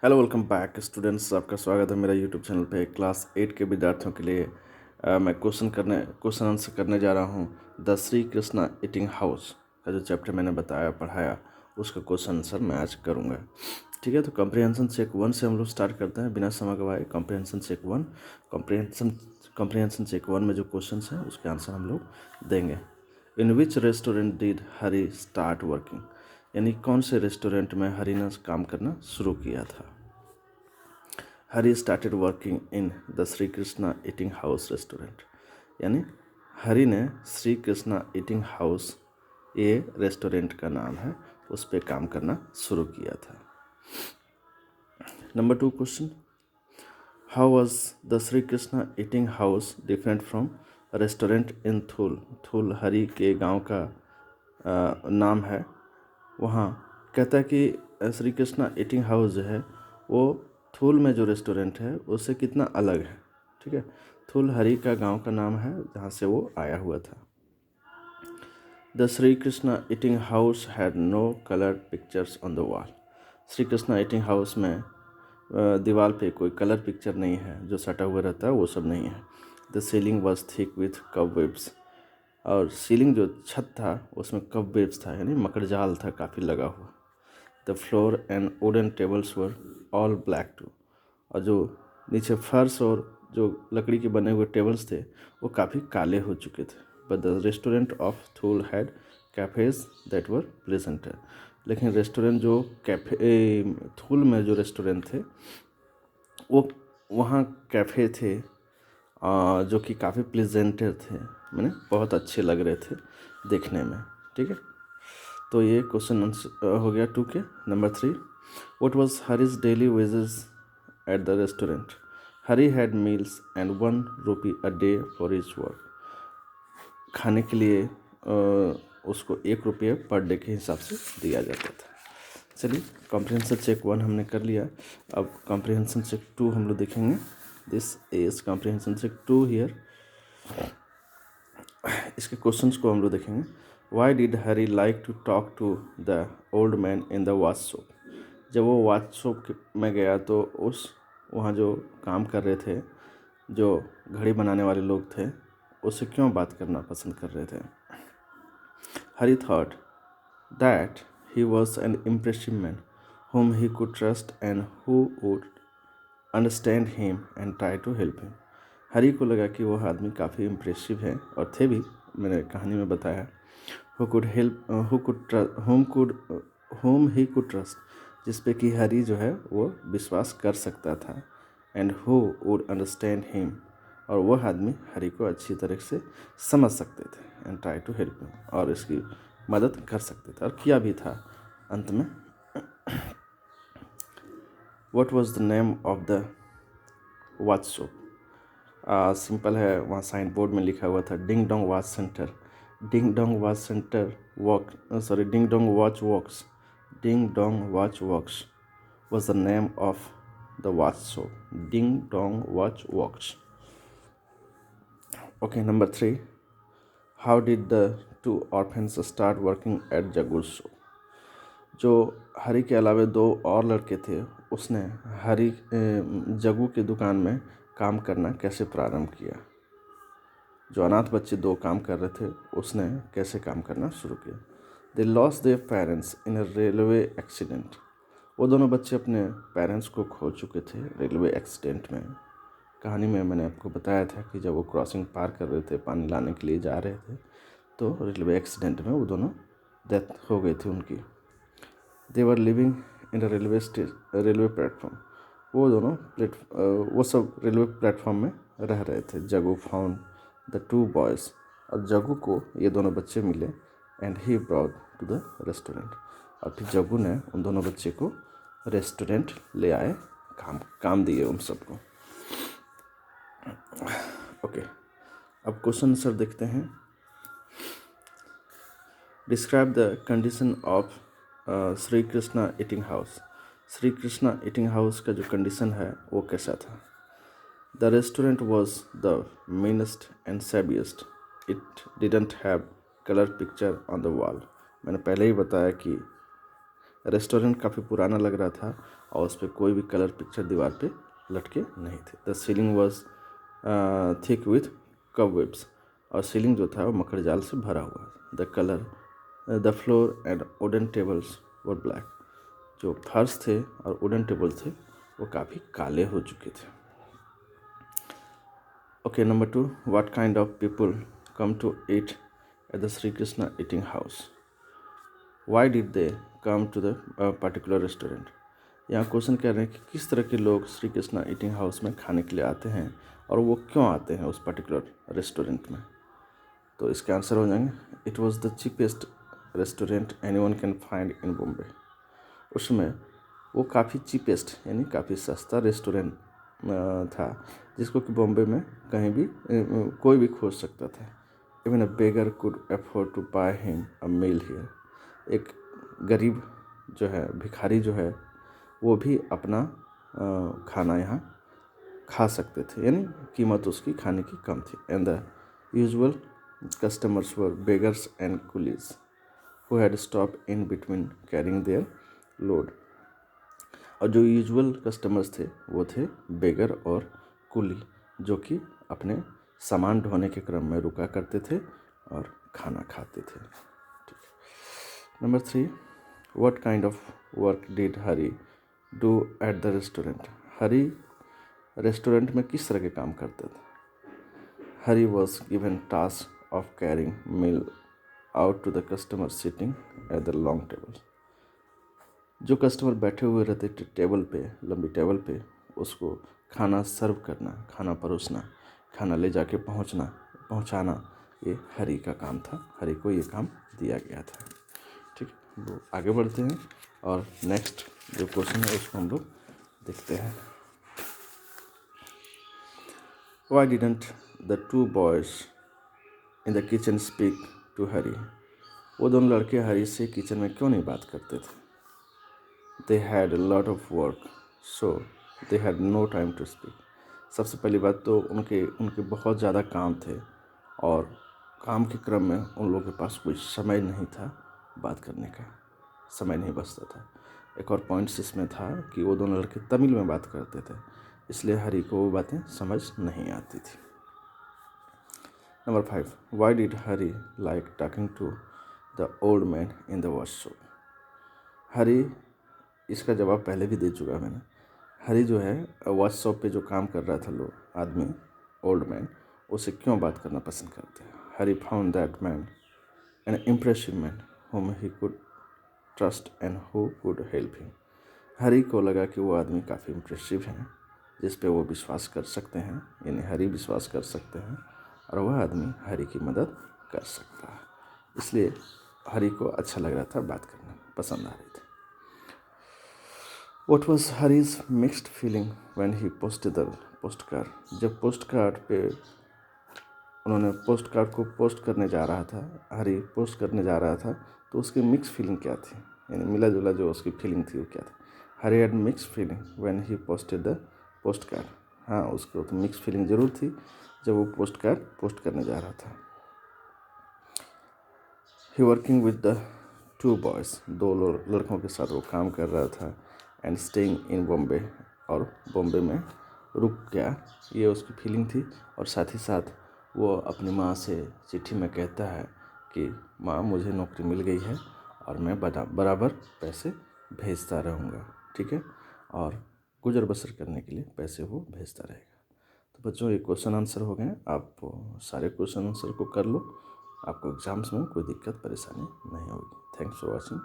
Hello welcome back students, आपका स्वागत है मेरा यूट्यूब चैनल पे। क्लास 8 के विद्यार्थियों के लिए मैं क्वेश्चन आंसर करने जा रहा हूँ। The Shri Krishna eating house का जो चैप्टर मैंने बताया पढ़ाया उसका क्वेश्चन आंसर मैं आज करूँगा। ठीक है, तो कॉम्प्रिहेंशन चेक 1 से हम लोग स्टार्ट करते हैं बिना समय गवाए। कॉम्प्रिहेंशन चेक 1 कॉम्प्रिहेंशन चेक 1 में जो क्वेश्चन हैं उसके आंसर हम लोग देंगे। In which restaurant did Hari start working, यानी कौन से रेस्टोरेंट में हरी ने काम करना शुरू किया था। Hari started working in the Shri Krishna eating house restaurant, यानी हरी ने श्री कृष्णा ईटिंग हाउस, ये रेस्टोरेंट का नाम है, उस पर काम करना शुरू किया था। Number 2 question, how was the Shri Krishna eating house different from restaurant in Thul. Thul Hari के गांव का नाम है। वहाँ कहता है कि श्री कृष्णा ईटिंग हाउस जो है वो थूल में जो रेस्टोरेंट है उससे कितना अलग है। ठीक है, थूल हरी का गांव का नाम है जहाँ से वो आया हुआ था। The Shri Krishna eating house had no colour pictures on the wall. Shri Krishna eating house में दीवार पे कोई कलर पिक्चर नहीं है, जो सटा हुआ रहता है वो सब नहीं है। The ceiling was thick with cobwebs, और सीलिंग जो छत था उसमें कबवेब्स था, यानी मकड़जाल था काफ़ी लगा हुआ। The floor and wooden tables were all black too, और जो नीचे फर्श और जो लकड़ी के बने हुए टेबल्स थे वो काफ़ी काले हो चुके थे। But the restaurant of Thul had cafes that were pleasanter, लेकिन रेस्टोरेंट जो थूल में जो रेस्टोरेंट थे वो वहाँ कैफ़े थे जो कि काफ़ी प्लेजेंटर थे, मैंने बहुत अच्छे लग रहे थे देखने में। ठीक है, तो ये क्वेश्चन आंसर हो गया 2 के। Number 3, what was Hari's daily wages at the restaurant. Hari had meals and 1 rupee a day for his work. खाने के लिए उसको 1 रुपये पर डे के हिसाब से दिया जाता था। चलिए, कॉम्प्रिहेंशन चेक 1 हमने कर लिया। अब कॉम्प्रिहेंशन चेक 2 हम लोग देखेंगे। This is comprehension check 2 here. इसके क्वेश्चंस को हम लोग देखेंगे। Why did Hari like to talk to the old man in the watch shop. जब वो वॉच शॉप में गया तो उस वहाँ जो काम कर रहे थे, जो घड़ी बनाने वाले लोग थे, उससे क्यों बात करना पसंद कर रहे थे। Hari thought that he was an impressive man whom he could trust and who would understand him and try to help him. Hari को लगा कि वह आदमी काफ़ी इम्प्रेसिव है, और थे भी, मैंने कहानी में बताया। Who could help home he could trust, जिस पे कि हरी जो है वो विश्वास कर सकता था। And who would understand him, और वह आदमी हरी को अच्छी तरह से समझ सकते थे। And try to help him, और इसकी मदद कर सकते थे, और किया भी था अंत में। What was the name of the watch shop. Simple है, वहाँ साइन बोर्ड में लिखा हुआ था ding dong watch centre. Ding dong watch centre ding dong watch works. Ding dong watch works was the name of the watch shop. Ding dong watch works. Okay, number 3, how did the 2 orphans start working at jaguar shop. जो हरी के अलावा 2 और लड़के थे, उसने हरी जगू की दुकान में काम करना कैसे प्रारंभ किया। जो अनाथ बच्चे 2 काम कर रहे थे, उसने कैसे काम करना शुरू किया। They lost their parents in a railway accident. वो दोनों बच्चे अपने पेरेंट्स को खो चुके थे रेलवे एक्सीडेंट में। कहानी में मैंने आपको बताया था कि जब वो क्रॉसिंग पार कर रहे थे, पानी लाने के लिए जा रहे थे, तो रेलवे एक्सीडेंट में वो दोनों डेथ हो गई थी उनकी। They were living in a railway platform. वो दोनों वो सब रेलवे प्लेटफॉर्म में रह रहे थे। जगू फाउंड द 2 बॉयज़, और जगू को ये दोनों बच्चे मिले। And he brought to the restaurant, और फिर जगू ने उन दोनों बच्चे को रेस्टोरेंट ले आए, काम दिए उन सबको। ओके, अब क्वेश्चन आंसर देखते हैं। Describe the condition of Shri Krishna eating house. Shri Krishna eating house का जो कंडीशन है वो कैसा था। The restaurant was the meanest and shabbiest. It didn't have colour picture on the wall. मैंने पहले ही बताया कि रेस्टोरेंट काफ़ी पुराना लग रहा था और उस पर कोई भी कलर पिक्चर दीवार पे लटके नहीं थे। The ceiling was thick with cobwebs, और सीलिंग जो था वो मकड़ जाल से भरा हुआ। The floor and wooden tables were black, जो फर्श थे और वुडन टेबल थे वो काफ़ी काले हो चुके थे। Okay, number 2, what kind of people come to eat at the Shri Krishna eating house, why did they come to the particular restaurant. यहाँ क्वेश्चन कह रहे हैं कि किस तरह के लोग श्री कृष्णा ईटिंग हाउस में खाने के लिए आते हैं और वो क्यों आते हैं उस पर्टिकुलर रेस्टोरेंट में। तो इसके आंसर हो जाएंगे, it was the cheapest restaurant anyone can find in Bombay. उसमें वो काफ़ी चीपेस्ट यानी काफ़ी सस्ता रेस्टोरेंट था जिसको कि बॉम्बे में कहीं भी कोई भी खोज सकता था। Even a beggar could afford to buy him a meal here. एक गरीब जो है, भिखारी जो है, वो भी अपना खाना यहाँ खा सकते थे, यानी कीमत उसकी खाने की कम थी। And the usual customers were beggars and Coolidge who had stop in between carrying there load. और जो यूजुअल कस्टमर्स थे वो थे बेगर और कुली, जो कि अपने सामान ढोने के क्रम में रुका करते थे और खाना खाते थे। Number 3, what kind of work did Hari do at the restaurant. Hari restaurant में किस तरह के काम करते थे। Hari was given task of carrying meal out to the customer sitting at the long table. जो कस्टमर बैठे हुए रहते थे टेबल पे, लंबी टेबल पे, उसको खाना सर्व करना, खाना परोसना, खाना ले जाके पहुंचाना, ये हरी का काम था। हरी को ये काम दिया गया था। ठीक, वो आगे बढ़ते हैं और नेक्स्ट जो क्वेश्चन है उसको हम लोग देखते हैं। Why didn't the two boys in the kitchen speak to Hari? वो दोनों लड़के हरी से किचन में क्यों नहीं बात करते थे। They had a lot of work, so they had no time to speak. सबसे पहली बात तो उनके बहुत ज़्यादा काम थे और काम के क्रम में उन लोगों के पास कोई समय नहीं था, बात करने का समय नहीं बचता था। एक और पॉइंट्स इसमें था कि वो दोनों लड़के तमिल में बात करते थे, इसलिए हरी को वो बातें समझ नहीं आती थी। Number 5, why did Hari like talking to the old man in the workshop. Hari, इसका जवाब पहले भी दे चुका मैंने। हरी जो है वर्कशॉप पे जो काम कर रहा था लोग आदमी, ओल्ड मैन, उसे क्यों बात करना पसंद करते हैं। Hari found that man an impressive man whom he could trust and who could help him. Hari को लगा कि वो आदमी काफ़ी इम्प्रेसिव हैं जिस पे वो विश्वास कर सकते हैं, यानी हरी विश्वास कर सकते हैं और वह आदमी हरी की मदद कर सकता है, इसलिए हरी को अच्छा लग रहा था, बात करना पसंद आ रही थी। What was Hari's mixed feeling when he posted the postcard? जब पोस्ट कार्ड पे उन्होंने पोस्ट कार्ड को पोस्ट करने जा रहा था, हरी पोस्ट करने जा रहा था, तो उसकी मिक्स फीलिंग क्या थी, यानी मिला जुला जो उसकी फीलिंग थी वो क्या था। Hari had mix feeling when he posted the post card. हाँ, उसको तो मिक्स फीलिंग ज़रूर थी जब वो पोस्ट कार्ड पोस्ट करने जा रहा था। He working with the two boys, दो लड़कों के साथ वो काम कर रहा था। एंड स्टेइंग इन बॉम्बे, और बॉम्बे में रुक गया, ये उसकी फीलिंग थी। और साथ ही साथ वो अपनी माँ से चिट्ठी में कहता है कि माँ, मुझे नौकरी मिल गई है और मैं बराबर पैसे भेजता रहूँगा, ठीक है, और गुजर बसर करने के लिए पैसे वो भेजता रहेगा। तो बच्चों, ये क्वेश्चन आंसर हो गए। आप सारे क्वेश्चन आंसर को कर लो, आपको एग्जाम्स में कोई दिक्कत परेशानी नहीं होगी। Thanks for watching.